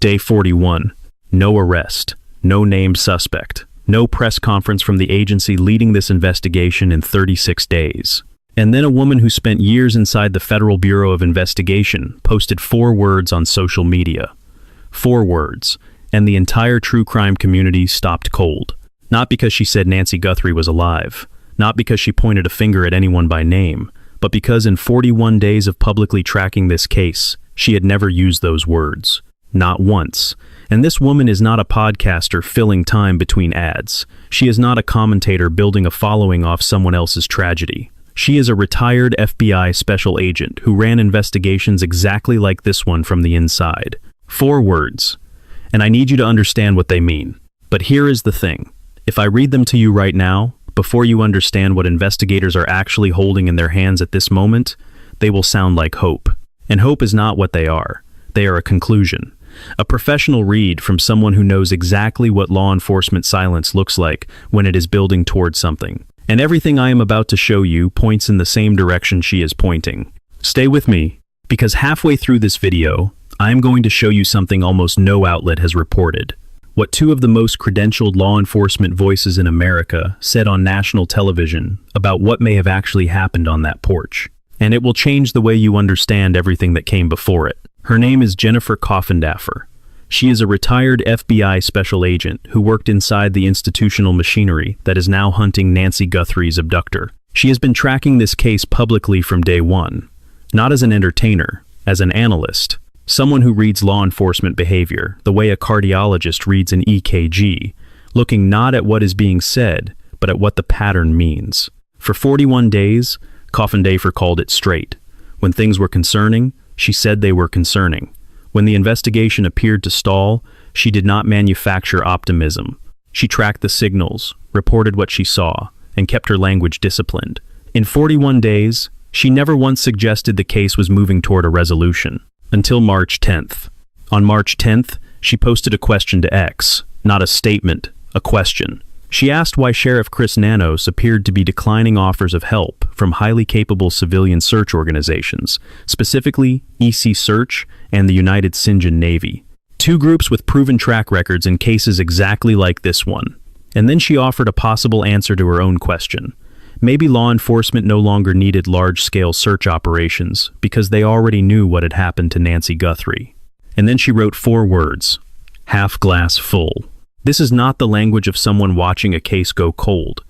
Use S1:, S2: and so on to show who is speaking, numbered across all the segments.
S1: Day 41. No arrest. No named suspect. No press conference from the agency leading this investigation in 36 days. And then a woman who spent years inside the Federal Bureau of Investigation posted 4 words on social media. 4 words. And the entire true crime community stopped cold. Not because she said Nancy Guthrie was alive. Not because she pointed a finger at anyone by name. But because in 41 days of publicly tracking this case, she had never used those words. Not once. And this woman is not a podcaster filling time between ads. She is not a commentator building a following off someone else's tragedy. She is a retired FBI special agent who ran investigations exactly like this one from the inside. 4 words. And I need you to understand what they mean. But here is the thing. If I read them to you right now, before you understand what investigators are actually holding in their hands at this moment, they will sound like hope. And hope is not what they are. They are a conclusion. A professional read from someone who knows exactly what law enforcement silence looks like when it is building towards something. And everything I am about to show you points in the same direction she is pointing. Stay with me, because halfway through this video, I am going to show you something almost no outlet has reported. What 2 of the most credentialed law enforcement voices in America said on national television about what may have actually happened on that porch. And it will change the way you understand everything that came before it. Her name is Jennifer Coffendafer. She is a retired FBI special agent who worked inside the institutional machinery that is now hunting Nancy Guthrie's abductor. She has been tracking this case publicly from day one, not as an entertainer, as an analyst, someone who reads law enforcement behavior the way a cardiologist reads an EKG, looking not at what is being said, but at what the pattern means. For 41 days, Coffendafer called it straight. When things were concerning, she said they were concerning. When the investigation appeared to stall, she did not manufacture optimism. She tracked the signals, reported what she saw, and kept her language disciplined. In 41 days, she never once suggested the case was moving toward a resolution. Until March 10th. On March 10th, she posted a question to X, not a statement, a question. She asked why Sheriff Chris Nanos appeared to be declining offers of help from highly capable civilian search organizations, specifically EC Search and the United St. John Navy. 2 groups with proven track records in cases exactly like this one. And then she offered a possible answer to her own question. Maybe law enforcement no longer needed large-scale search operations because they already knew what had happened to Nancy Guthrie. And then she wrote 4 words. Half glass full. This is not the language of someone watching a case go cold.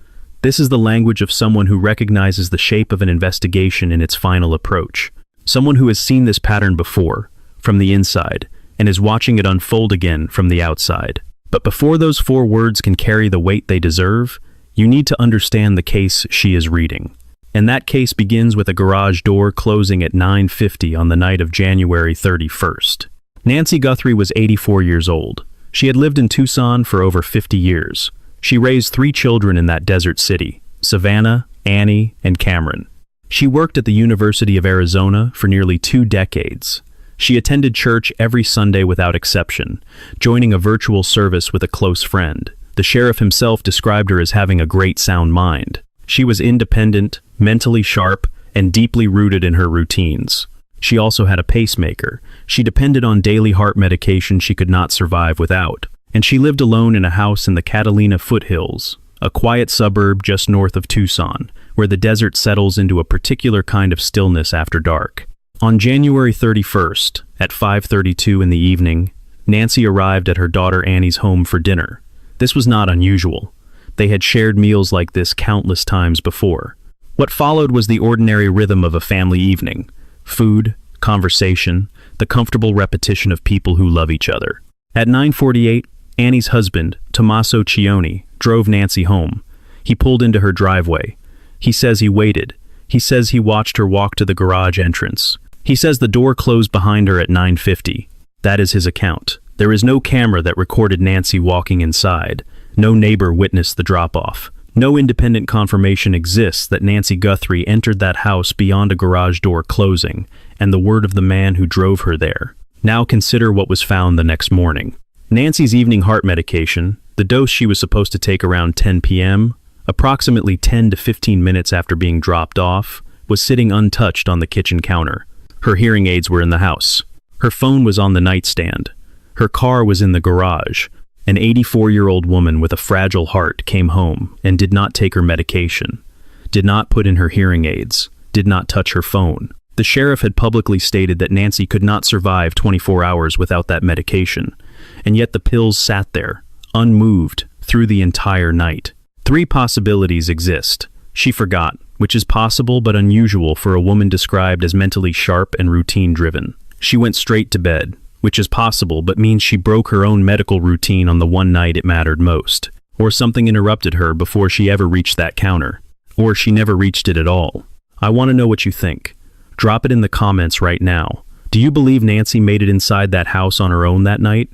S1: This is the language of someone who recognizes the shape of an investigation in its final approach. Someone who has seen this pattern before, from the inside, and is watching it unfold again from the outside. But before those 4 words can carry the weight they deserve, you need to understand the case she is reading. And that case begins with a garage door closing at 9:50 on the night of January 31st. Nancy Guthrie was 84 years old. She had lived in Tucson for over 50 years. She raised 3 children in that desert city, Savannah, Annie, and Cameron. She worked at the University of Arizona for nearly 2 decades. She attended church every Sunday without exception, joining a virtual service with a close friend. The sheriff himself described her as having a great sound mind. She was independent, mentally sharp, and deeply rooted in her routines. She also had a pacemaker. She depended on daily heart medication she could not survive without. And she lived alone in a house in the Catalina foothills, a quiet suburb just north of Tucson, where the desert settles into a particular kind of stillness after dark. On January 31st, at 5:32 in the evening, Nancy arrived at her daughter Annie's home for dinner. This was not unusual. They had shared meals like this countless times before. What followed was the ordinary rhythm of a family evening. Food, conversation, the comfortable repetition of people who love each other. At 9:48, Annie's husband, Tommaso Cioni, drove Nancy home. He pulled into her driveway. He says he waited. He says he watched her walk to the garage entrance. He says the door closed behind her at 9:50. That is his account. There is no camera that recorded Nancy walking inside. No neighbor witnessed the drop-off. No independent confirmation exists that Nancy Guthrie entered that house beyond a garage door closing, and the word of the man who drove her there. Now consider what was found the next morning. Nancy's evening heart medication, the dose she was supposed to take around 10 p.m., approximately 10 to 15 minutes after being dropped off, was sitting untouched on the kitchen counter. Her hearing aids were in the house. Her phone was on the nightstand. Her car was in the garage. An 84-year-old woman with a fragile heart came home and did not take her medication, did not put in her hearing aids, did not touch her phone. The sheriff had publicly stated that Nancy could not survive 24 hours without that medication, and yet the pills sat there, unmoved, through the entire night. 3 possibilities exist. She forgot, which is possible but unusual for a woman described as mentally sharp and routine-driven. She went straight to bed, which is possible but means she broke her own medical routine on the one night it mattered most. Or something interrupted her before she ever reached that counter. Or she never reached it at all. I want to know what you think. Drop it in the comments right now. Do you believe Nancy made it inside that house on her own that night?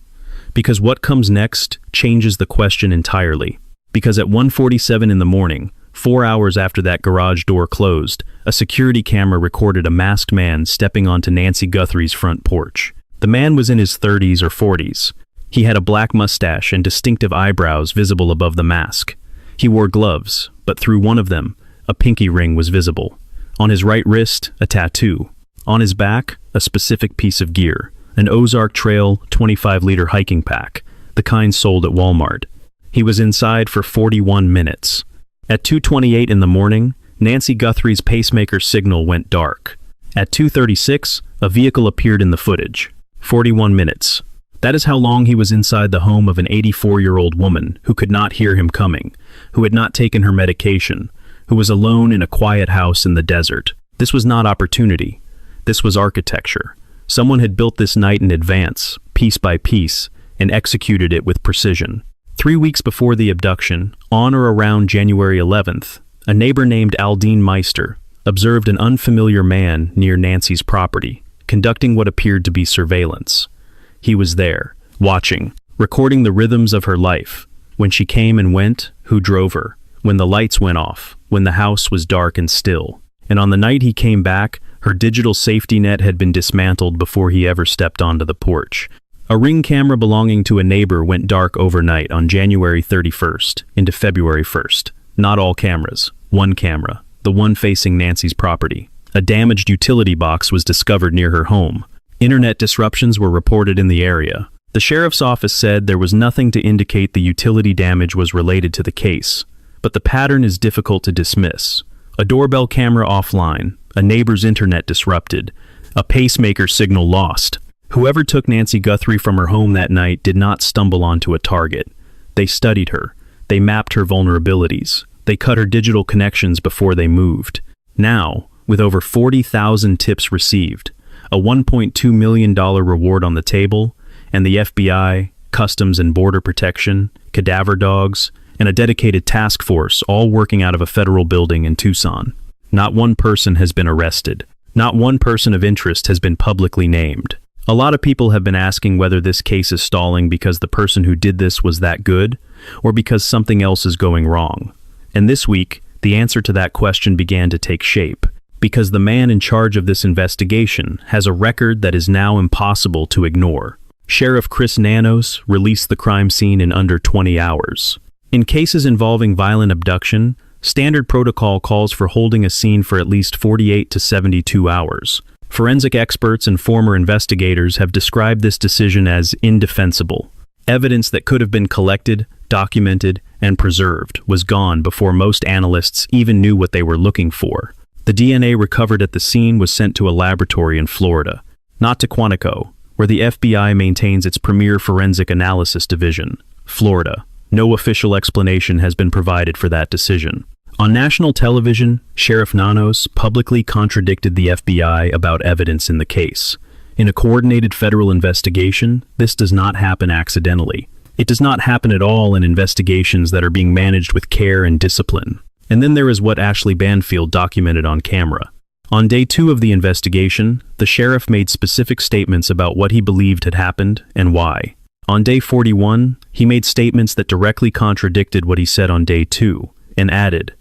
S1: Because what comes next changes the question entirely. Because at 1:47 in the morning, 4 hours after that garage door closed, a security camera recorded a masked man stepping onto Nancy Guthrie's front porch. The man was in his 30s or 40s. He had a black mustache and distinctive eyebrows visible above the mask. He wore gloves, but through one of them, a pinky ring was visible. On his right wrist, a tattoo. On his back, a specific piece of gear, an Ozark Trail 25-liter hiking pack, the kind sold at Walmart. He was inside for 41 minutes. At 2:28 in the morning, Nancy Guthrie's pacemaker signal went dark. At 2:36, a vehicle appeared in the footage. 41 minutes. That is how long he was inside the home of an 84-year-old woman who could not hear him coming, who had not taken her medication, who was alone in a quiet house in the desert. This was not opportunity. This was architecture. Someone had built this night in advance, piece by piece, and executed it with precision. 3 weeks before the abduction, on or around January 11th, a neighbor named Aldine Meister observed an unfamiliar man near Nancy's property, conducting what appeared to be surveillance. He was there, watching, recording the rhythms of her life, when she came and went, who drove her, when the lights went off, when the house was dark and still. And on the night he came back, her digital safety net had been dismantled before he ever stepped onto the porch. A Ring camera belonging to a neighbor went dark overnight on January 31st into February 1st. Not all cameras. One camera, the one facing Nancy's property. A damaged utility box was discovered near her home. Internet disruptions were reported in the area. The sheriff's office said there was nothing to indicate the utility damage was related to the case, but the pattern is difficult to dismiss. A doorbell camera offline, a neighbor's internet disrupted, a pacemaker signal lost. Whoever took Nancy Guthrie from her home that night did not stumble onto a target. They studied her. They mapped her vulnerabilities. They cut her digital connections before they moved. Now, with over 40,000 tips received, a $1.2 million reward on the table, and the FBI, Customs and Border Protection, cadaver dogs, and a dedicated task force all working out of a federal building in Tucson. Not one person has been arrested. Not one person of interest has been publicly named. A lot of people have been asking whether this case is stalling because the person who did this was that good, or because something else is going wrong. And this week, the answer to that question began to take shape, because the man in charge of this investigation has a record that is now impossible to ignore. Sheriff Chris Nanos released the crime scene in under 20 hours. In cases involving violent abduction, standard protocol calls for holding a scene for at least 48 to 72 hours. Forensic experts and former investigators have described this decision as indefensible. Evidence that could have been collected, documented, and preserved was gone before most analysts even knew what they were looking for. The DNA recovered at the scene was sent to a laboratory in Florida, not to Quantico, where the FBI maintains its premier forensic analysis division, Florida. No official explanation has been provided for that decision. On national television, Sheriff Nanos publicly contradicted the FBI about evidence in the case. In a coordinated federal investigation, this does not happen accidentally. It does not happen at all in investigations that are being managed with care and discipline. And then there is what Ashley Banfield documented on camera. On day 2 of the investigation, the sheriff made specific statements about what he believed had happened and why. On day 41, he made statements that directly contradicted what he said on day 2, and added,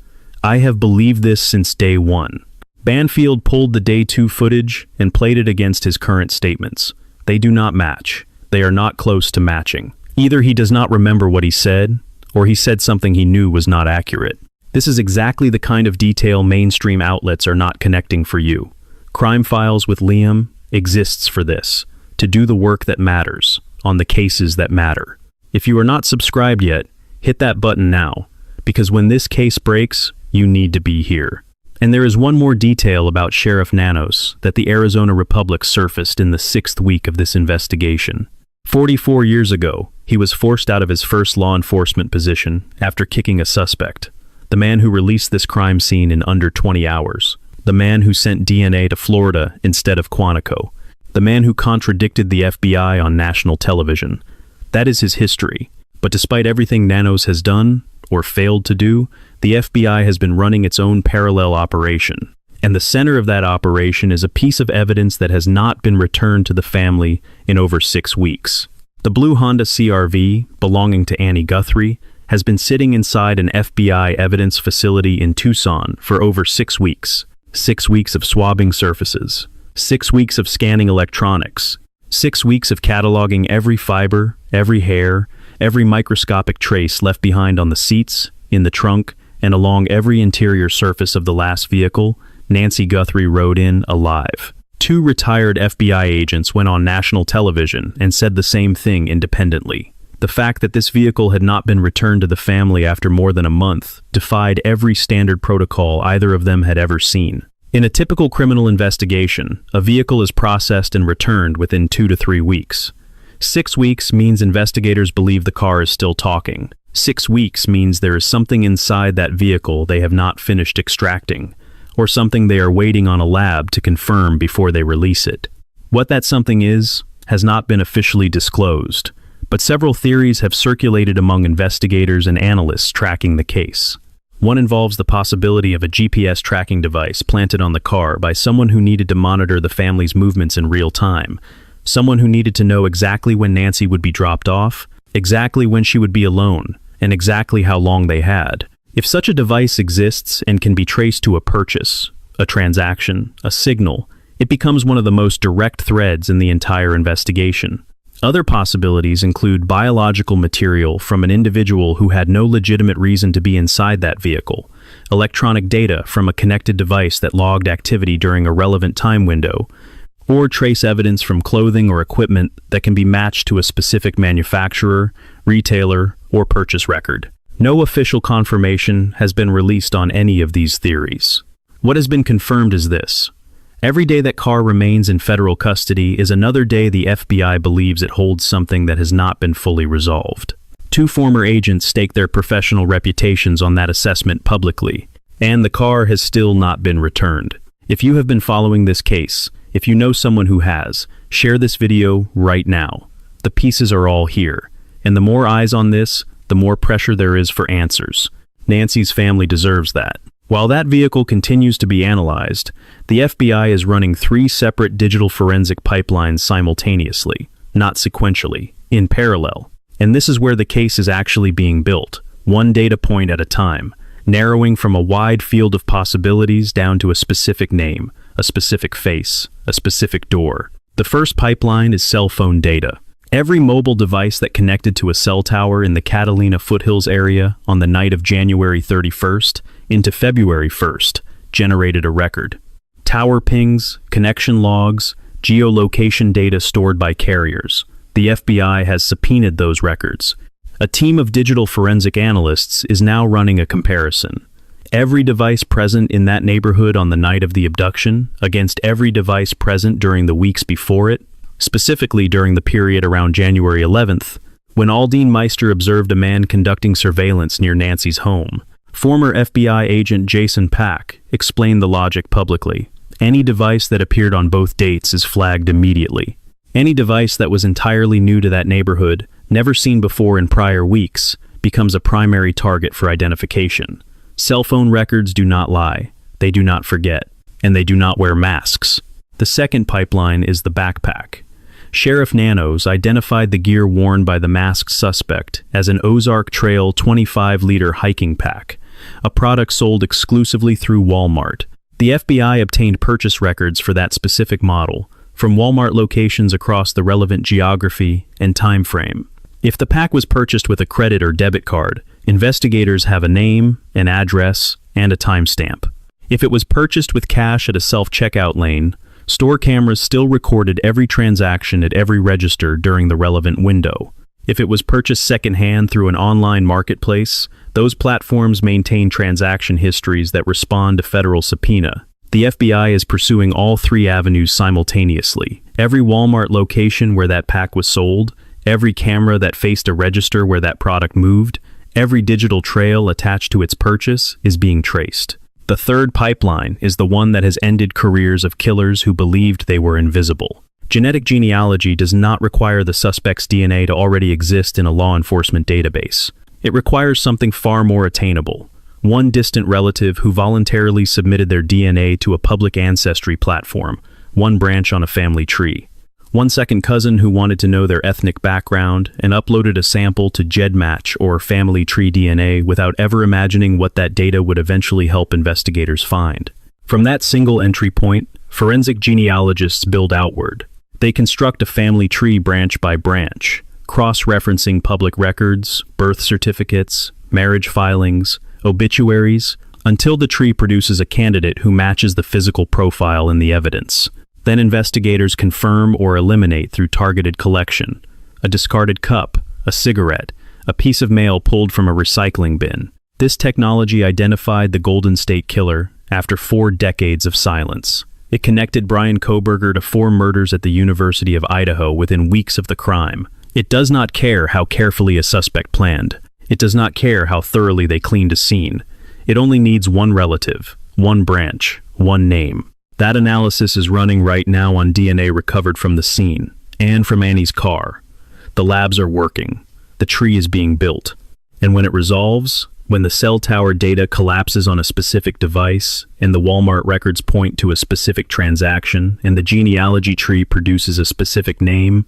S1: "I have believed this since day 1. Banfield pulled the day 2 footage and played it against his current statements. They do not match. They are not close to matching. Either he does not remember what he said, or he said something he knew was not accurate. This is exactly the kind of detail mainstream outlets are not connecting for you. Crime Files with Liam exists for this, to do the work that matters, on the cases that matter. If you are not subscribed yet, hit that button now, because when this case breaks, you need to be here. And there is one more detail about Sheriff Nanos that the Arizona Republic surfaced in the 6th week of this investigation. 44 years ago, he was forced out of his first law enforcement position after kicking a suspect. The man who released this crime scene in under 20 hours. The man who sent DNA to Florida instead of Quantico. The man who contradicted the FBI on national television. That is his history. But despite everything Nanos has done, or failed to do, the FBI has been running its own parallel operation. And the center of that operation is a piece of evidence that has not been returned to the family in over 6 weeks. The blue Honda CR-V, belonging to Nancy Guthrie, has been sitting inside an FBI evidence facility in Tucson for over 6 weeks. 6 weeks of swabbing surfaces. 6 weeks of scanning electronics. 6 weeks of cataloging every fiber, every hair, every microscopic trace left behind on the seats, in the trunk, and along every interior surface of the last vehicle Nancy Guthrie rode in alive. 2 retired FBI agents went on national television and said the same thing independently. The fact that this vehicle had not been returned to the family after more than a month defied every standard protocol either of them had ever seen. In a typical criminal investigation, a vehicle is processed and returned within 2 to 3 weeks. 6 weeks means investigators believe the car is still talking. 6 weeks means there is something inside that vehicle they have not finished extracting, or something they are waiting on a lab to confirm before they release it. What that something is has not been officially disclosed, but several theories have circulated among investigators and analysts tracking the case. One involves the possibility of a GPS tracking device planted on the car by someone who needed to monitor the family's movements in real time, someone who needed to know exactly when Nancy would be dropped off, exactly when she would be alone, and exactly how long they had. If such a device exists and can be traced to a purchase, a transaction, a signal, it becomes one of the most direct threads in the entire investigation. Other possibilities include biological material from an individual who had no legitimate reason to be inside that vehicle, electronic data from a connected device that logged activity during a relevant time window, or trace evidence from clothing or equipment that can be matched to a specific manufacturer, retailer, or purchase record. No official confirmation has been released on any of these theories. What has been confirmed is this. Every day that car remains in federal custody is another day the FBI believes it holds something that has not been fully resolved. 2 former agents staked their professional reputations on that assessment publicly, and the car has still not been returned. If you have been following this case, if you know someone who has, share this video right now. The pieces are all here, and the more eyes on this, the more pressure there is for answers. Nancy's family deserves that. While that vehicle continues to be analyzed, the FBI is running 3 separate digital forensic pipelines simultaneously, not sequentially, in parallel. And this is where the case is actually being built, one data point at a time, narrowing from a wide field of possibilities down to a specific name, a specific face, a specific door. The first pipeline is cell phone data. Every mobile device that connected to a cell tower in the Catalina foothills area on the night of January 31st into February 1st generated a record. Tower pings, connection logs, geolocation data stored by carriers. The FBI has subpoenaed those records. A team of digital forensic analysts is now running a comparison. Every device present in that neighborhood on the night of the abduction against every device present during the weeks before it, specifically during the period around January 11th, when Aldine Meister observed a man conducting surveillance near Nancy's home. Former FBI agent Jason Pack explained the logic publicly. Any device that appeared on both dates is flagged immediately. Any device that was entirely new to that neighborhood, never seen before in prior weeks, becomes a primary target for identification. Cell phone records do not lie, they do not forget, and they do not wear masks. The second pipeline is the backpack. Sheriff Nanos identified the gear worn by the masked suspect as an Ozark Trail 25-liter hiking pack, a product sold exclusively through Walmart. The FBI obtained purchase records for that specific model from Walmart locations across the relevant geography and time frame. If the pack was purchased with a credit or debit card, investigators have a name, an address, and a timestamp. If it was purchased with cash at a self-checkout lane, Store cameras still recorded every transaction at every register during the relevant window. If it was purchased secondhand through an online marketplace, those platforms maintain transaction histories that respond to federal subpoena. The FBI is pursuing all three avenues simultaneously. Every Walmart location where that pack was sold, every camera that faced a register where that product moved, every digital trail attached to its purchase is being traced. The third pipeline is the one that has ended careers of killers who believed they were invisible. Genetic genealogy does not require the suspect's DNA to already exist in a law enforcement database. It requires something far more attainable. One distant relative who voluntarily submitted their DNA to a public ancestry platform, one branch on a family tree. One second cousin who wanted to know their ethnic background and uploaded a sample to GEDmatch or Family Tree DNA without ever imagining what that data would eventually help investigators find. From that single entry point, forensic genealogists build outward. They construct a family tree branch by branch, cross-referencing public records, birth certificates, marriage filings, obituaries, until the tree produces a candidate who matches the physical profile in the evidence. Then investigators confirm or eliminate through targeted collection. A discarded cup, a cigarette, a piece of mail pulled from a recycling bin. This technology identified the Golden State Killer after 4 decades of silence. It connected Bryan Kohberger to 4 murders at the University of Idaho within weeks of the crime. It does not care how carefully a suspect planned. It does not care how thoroughly they cleaned a scene. It only needs one relative, one branch, one name. That analysis is running right now on DNA recovered from the scene, and from Annie's car. The labs are working. The tree is being built. And when it resolves, when the cell tower data collapses on a specific device, and the Walmart records point to a specific transaction, and the genealogy tree produces a specific name,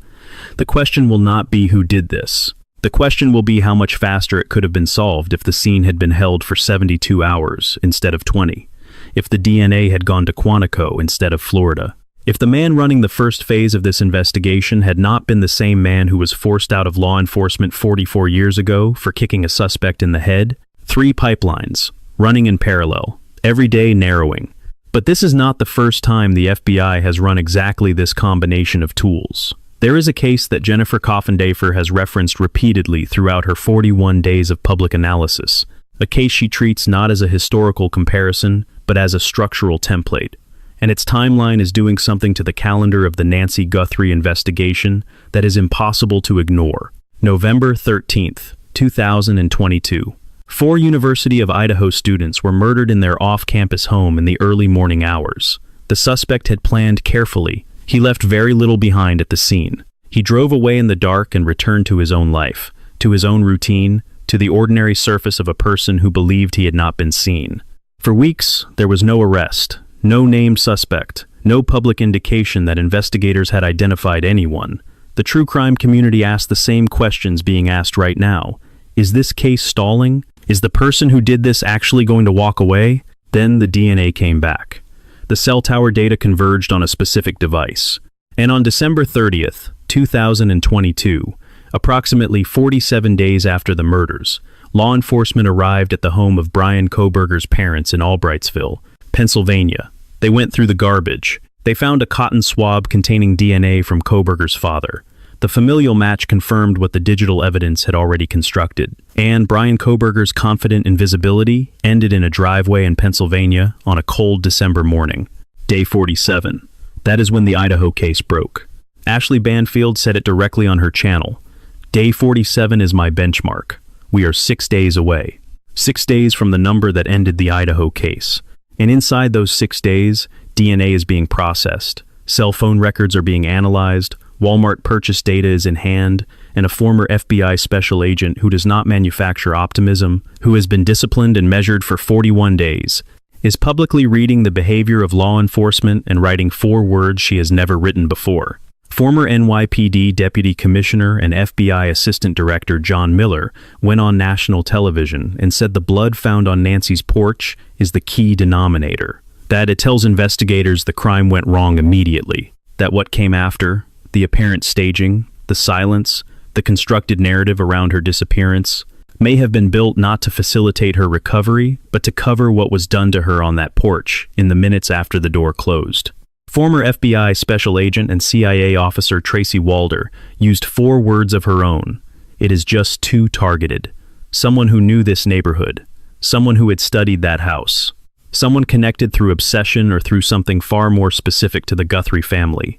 S1: the question will not be who did this. The question will be how much faster it could have been solved if the scene had been held for 72 hours instead of 20. If the DNA had gone to Quantico instead of Florida. If the man running the first phase of this investigation had not been the same man who was forced out of law enforcement 44 years ago for kicking a suspect in the head. 3 pipelines, running in parallel, every day narrowing. But this is not the first time the FBI has run exactly this combination of tools. There is a case that Jennifer Coffendafer has referenced repeatedly throughout her 41 days of public analysis, a case she treats not as a historical comparison, but as a structural template. And its timeline is doing something to the calendar of the Nancy Guthrie investigation that is impossible to ignore. November 13th, 2022. 4 University of Idaho students were murdered in their off-campus home in the early morning hours. The suspect had planned carefully. He left very little behind at the scene. He drove away in the dark and returned to his own life, to his own routine, to the ordinary surface of a person who believed he had not been seen. For weeks, there was no arrest, no named suspect, no public indication that investigators had identified anyone. The true crime community asked the same questions being asked right now. Is this case stalling? Is the person who did this actually going to walk away? Then the DNA came back. The cell tower data converged on a specific device. And on December 30th, 2022, approximately 47 days after the murders, law enforcement arrived at the home of Bryan Kohberger's parents in Albrightsville, Pennsylvania. They went through the garbage. They found a cotton swab containing DNA from Kohberger's father. The familial match confirmed what the digital evidence had already constructed. And Bryan Kohberger's confident invisibility ended in a driveway in Pennsylvania on a cold December morning. Day 47. That is when the Idaho case broke. Ashley Banfield said it directly on her channel. Day 47 is my benchmark. We are 6 days away. 6 days from the number that ended the Idaho case. And inside those 6 days, DNA is being processed. Cell phone records are being analyzed. Walmart purchase data is in hand, and a former FBI special agent who does not manufacture optimism, who has been disciplined and measured for 41 days, is publicly reading the behavior of law enforcement and writing 4 words she has never written before. Former NYPD Deputy Commissioner and FBI Assistant Director John Miller went on national television and said the blood found on Nancy's porch is the key denominator. That it tells investigators the crime went wrong immediately. That what came after, the apparent staging, the silence, the constructed narrative around her disappearance, may have been built not to facilitate her recovery, but to cover what was done to her on that porch in the minutes after the door closed. Former FBI special agent and CIA officer Tracy Walder used 4 words of her own. It is just too targeted. Someone who knew this neighborhood. Someone who had studied that house. Someone connected through obsession or through something far more specific to the Guthrie family.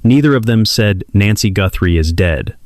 S1: Neither of them said Nancy Guthrie is dead.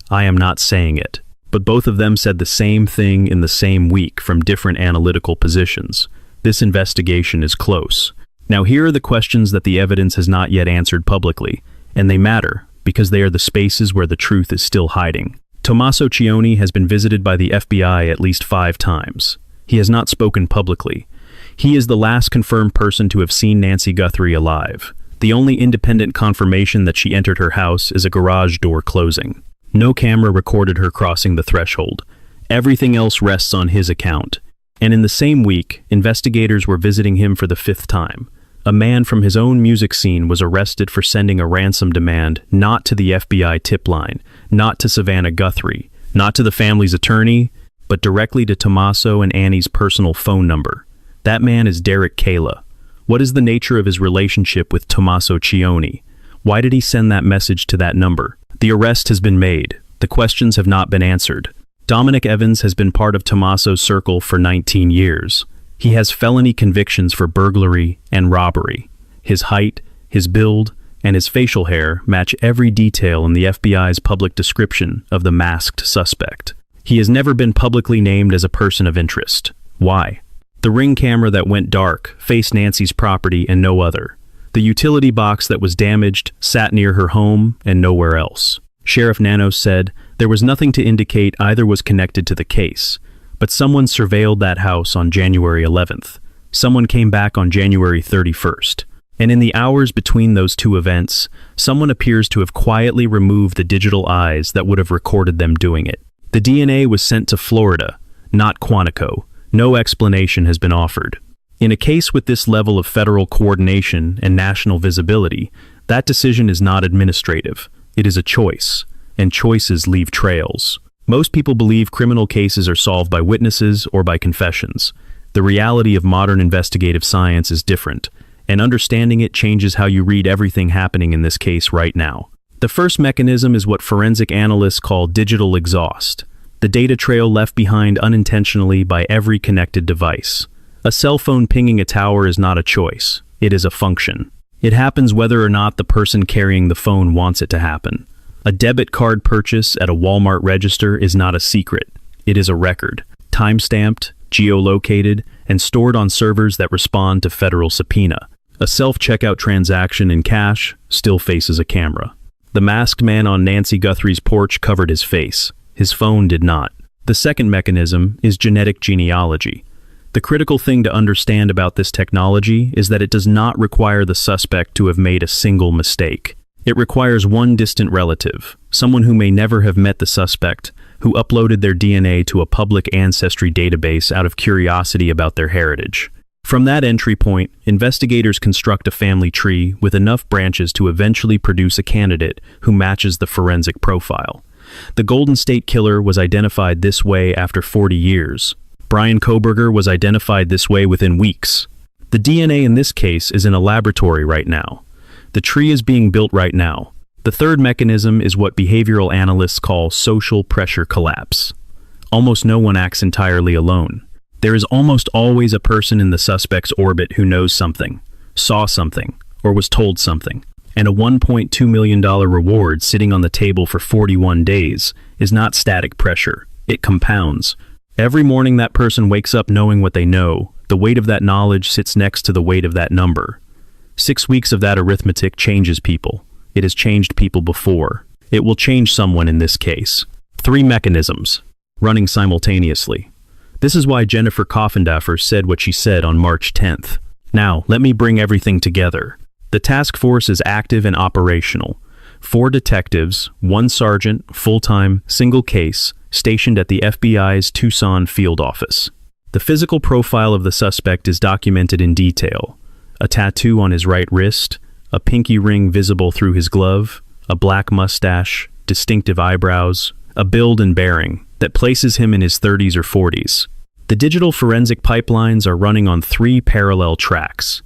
S1: I am not saying it. But both of them said the same thing in the same week from different analytical positions. This investigation is close. Now here are the questions that the evidence has not yet answered publicly, and they matter because they are the spaces where the truth is still hiding. Tommaso Cioni has been visited by the FBI at least 5 times. He has not spoken publicly. He is the last confirmed person to have seen Nancy Guthrie alive. The only independent confirmation that she entered her house is a garage door closing. No camera recorded her crossing the threshold. Everything else rests on his account. And in the same week, investigators were visiting him for the 5th time. A man from his own music scene was arrested for sending a ransom demand not to the FBI tip line, not to Savannah Guthrie, not to the family's attorney, but directly to Tommaso and Annie's personal phone number. That man is Derek Kayla. What is the nature of his relationship with Tommaso Cioni? Why did he send that message to that number? The arrest has been made. The questions have not been answered. Dominic Evans has been part of Tommaso's circle for 19 years. He has felony convictions for burglary and robbery. His height, his build, and his facial hair match every detail in the FBI's public description of the masked suspect. He has never been publicly named as a person of interest. Why? The Ring camera that went dark faced Nancy's property and no other. The utility box that was damaged sat near her home and nowhere else. Sheriff Nanos said there was nothing to indicate either was connected to the case, but someone surveilled that house on January 11th. Someone came back on January 31st. And in the hours between those 2 events, someone appears to have quietly removed the digital eyes that would have recorded them doing it. The DNA was sent to Florida, not Quantico. No explanation has been offered. In a case with this level of federal coordination and national visibility, that decision is not administrative. It is a choice, and choices leave trails. Most people believe criminal cases are solved by witnesses or by confessions. The reality of modern investigative science is different, and understanding it changes how you read everything happening in this case right now. The first mechanism is what forensic analysts call digital exhaust, the data trail left behind unintentionally by every connected device. A cell phone pinging a tower is not a choice, it is a function. It happens whether or not the person carrying the phone wants it to happen. A debit card purchase at a Walmart register is not a secret, it is a record, time-stamped, geolocated, and stored on servers that respond to federal subpoena. A self-checkout transaction in cash still faces a camera. The masked man on Nancy Guthrie's porch covered his face. His phone did not. The second mechanism is genetic genealogy. The critical thing to understand about this technology is that it does not require the suspect to have made a single mistake. It requires one distant relative, someone who may never have met the suspect, who uploaded their DNA to a public ancestry database out of curiosity about their heritage. From that entry point, investigators construct a family tree with enough branches to eventually produce a candidate who matches the forensic profile. The Golden State Killer was identified this way after 40 years. Brian Kohberger was identified this way within weeks. The DNA in this case is in a laboratory right now. The tree is being built right now. The third mechanism is what behavioral analysts call social pressure collapse. Almost no one acts entirely alone. There is almost always a person in the suspect's orbit who knows something, saw something, or was told something. And a $1.2 million reward sitting on the table for 41 days is not static pressure. It compounds. Every morning that person wakes up knowing what they know. The weight of that knowledge sits next to the weight of that number. 6 weeks of that arithmetic changes people. It has changed people before. It will change someone in this case. 3 mechanisms, running simultaneously. This is why Jennifer Coffendafer said what she said on March 10th. Now, let me bring everything together. The task force is active and operational. 4 detectives, 1 sergeant, full-time, single case, stationed at the FBI's Tucson field office. The physical profile of the suspect is documented in detail. A tattoo on his right wrist, a pinky ring visible through his glove, a black mustache, distinctive eyebrows, a build and bearing that places him in his 30s or 40s. The digital forensic pipelines are running on 3 parallel tracks.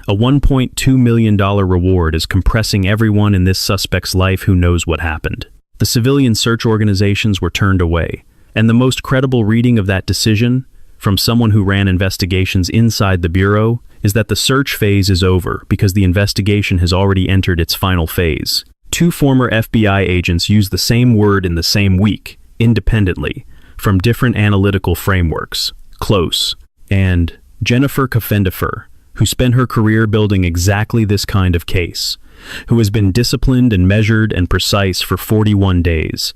S1: A $1.2 million reward is compressing everyone in this suspect's life who knows what happened. The civilian search organizations were turned away, and the most credible reading of that decision, from someone who ran investigations inside the Bureau, is that the search phase is over because the investigation has already entered its final phase. Two former FBI agents used the same word in the same week, independently, from different analytical frameworks, close, and Jennifer Coffendafer, who spent her career building exactly this kind of case, who has been disciplined and measured and precise for 41 days,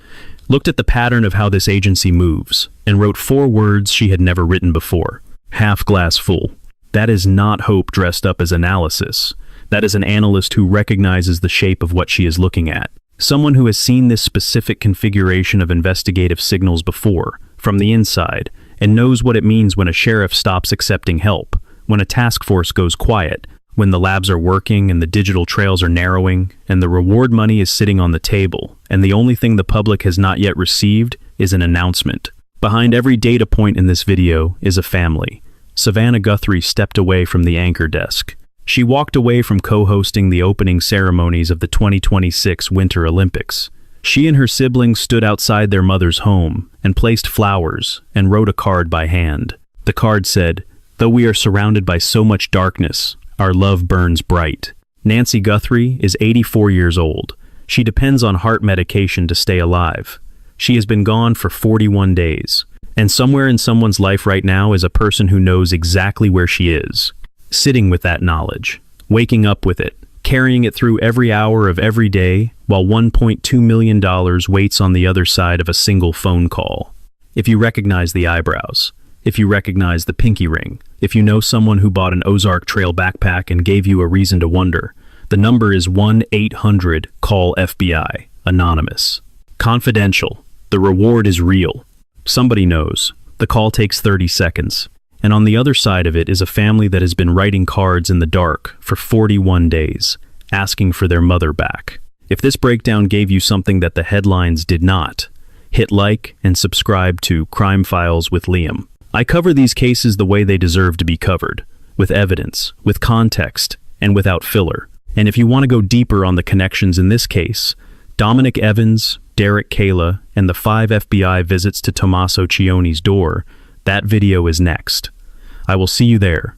S1: looked at the pattern of how this agency moves, and wrote 4 words she had never written before: half glass full. That is not hope dressed up as analysis. That is an analyst who recognizes the shape of what she is looking at. Someone who has seen this specific configuration of investigative signals before, from the inside, and knows what it means when a sheriff stops accepting help, when a task force goes quiet, when the labs are working and the digital trails are narrowing, and the reward money is sitting on the table, and the only thing the public has not yet received is an announcement. Behind every data point in this video is a family. Savannah Guthrie stepped away from the anchor desk. She walked away from co-hosting the opening ceremonies of the 2026 Winter Olympics. She and her siblings stood outside their mother's home and placed flowers and wrote a card by hand. The card said, "Though we are surrounded by so much darkness, our love burns bright." Nancy Guthrie is 84 years old. She depends on heart medication to stay alive. She has been gone for 41 days. And somewhere in someone's life right now is a person who knows exactly where she is, sitting with that knowledge, waking up with it, carrying it through every hour of every day, while $1.2 million waits on the other side of a single phone call. If you recognize the eyebrows, if you recognize the pinky ring, if you know someone who bought an Ozark Trail backpack and gave you a reason to wonder, the number is 1-800-CALL-FBI, anonymous. Confidential. The reward is real. Somebody knows. The call takes 30 seconds. And on the other side of it is a family that has been writing cards in the dark for 41 days, asking for their mother back. If this breakdown gave you something that the headlines did not, hit like and subscribe to Crime Files with Liam. I cover these cases the way they deserve to be covered, with evidence, with context, and without filler. And if you want to go deeper on the connections in this case, Dominic Evans, Derek Kayla, and the 5 FBI visits to Tommaso Cione's door, that video is next. I will see you there.